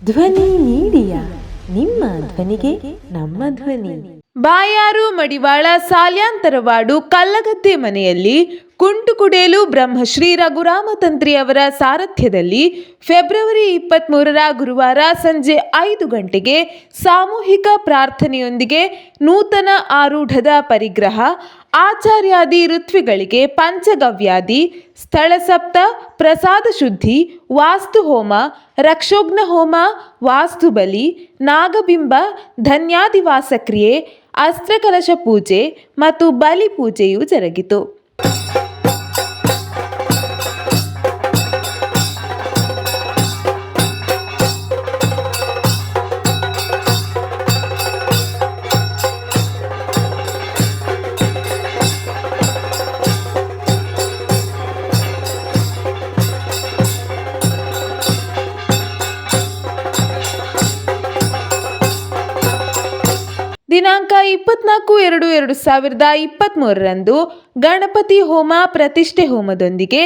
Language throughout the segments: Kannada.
ಧ್ವನಿ ಮೀಡಿಯಾ, ನಿಮ್ಮ ಧ್ವನಿಗೆ ನಮ್ಮ ಧ್ವನಿ. ಬಾಯಾರು ಮಡಿವಾಳ ಸಾಲ್ಯಾಂತರವಾಡು ಕಲ್ಲಗದ್ದೆ ಮನೆಯಲ್ಲಿ ಕುಂಟುಕುಡೇಲು ಬ್ರಹ್ಮಶ್ರೀ ರಘುರಾಮತಂತ್ರಿಯವರ ಸಾರಥ್ಯದಲ್ಲಿ ಫೆಬ್ರವರಿ 23ರ ಗುರುವಾರ ಸಂಜೆ 5 ಗಂಟೆಗೆ ಸಾಮೂಹಿಕ ಪ್ರಾರ್ಥನೆಯೊಂದಿಗೆ ನೂತನ ಆರೂಢದ ಪರಿಗ್ರಹ, ಆಚಾರ್ಯಾದಿ ಋತ್ವಿಗಳಿಗೆ ಪಂಚಗವ್ಯಾದಿ, ಸ್ಥಳಸಪ್ತ, ಪ್ರಸಾದ ಶುದ್ಧಿ, ವಾಸ್ತು ಹೋಮ, ರಕ್ಷೋಘ್ನ ಹೋಮ, ವಾಸ್ತುಬಲಿ, ನಾಗಬಿಂಬ, ಧನ್ಯಾದಿವಾಸ ಕ್ರಿಯೆ, ಅಸ್ತ್ರಕಲಶ ಪೂಜೆ ಮತ್ತು ಬಲಿ ಪೂಜೆಯು ಜರುಗಿತು. ದಿನಾಂಕ 24/2/2023ರಂದು ಗಣಪತಿ ಹೋಮ ಪ್ರತಿಷ್ಠೆ ಹೋಮದೊಂದಿಗೆ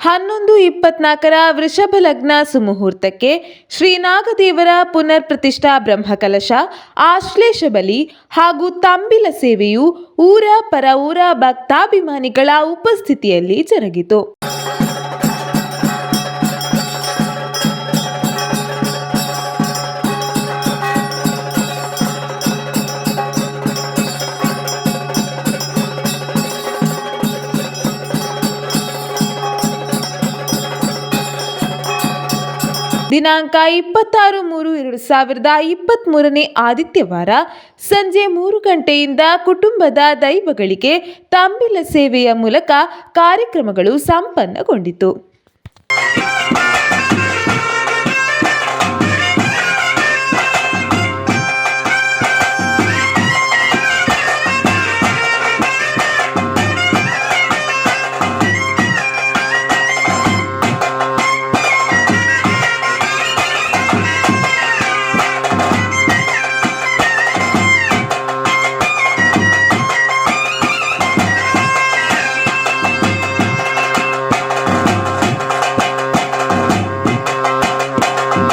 11:24ರ ವೃಷಭ ಲಗ್ನ ಸುಮುಹೂರ್ತಕ್ಕೆ ಶ್ರೀನಾಗದೇವರ ಪುನರ್ ಪ್ರತಿಷ್ಠಾ ಬ್ರಹ್ಮಕಲಶ, ಆಶ್ಲೇಷ ಬಲಿ ಹಾಗೂ ತಂಬಿಲ ಸೇವೆಯು ಊರ ಪರ ಊರ ಭಕ್ತಾಭಿಮಾನಿಗಳ ಉಪಸ್ಥಿತಿಯಲ್ಲಿ ಜರುಗಿತು. ದಿನಾಂಕ 26/3/2023ನೇ ಆದಿತ್ಯವಾರ ಸಂಜೆ 3 ಗಂಟೆಯಿಂದ ಕುಟುಂಬದ ದೈವಗಳಿಗೆ ತಂಬಿಲ ಸೇವೆಯ ಮೂಲಕ ಕಾರ್ಯಕ್ರಮಗಳು ಸಂಪನ್ನಗೊಂಡಿತು.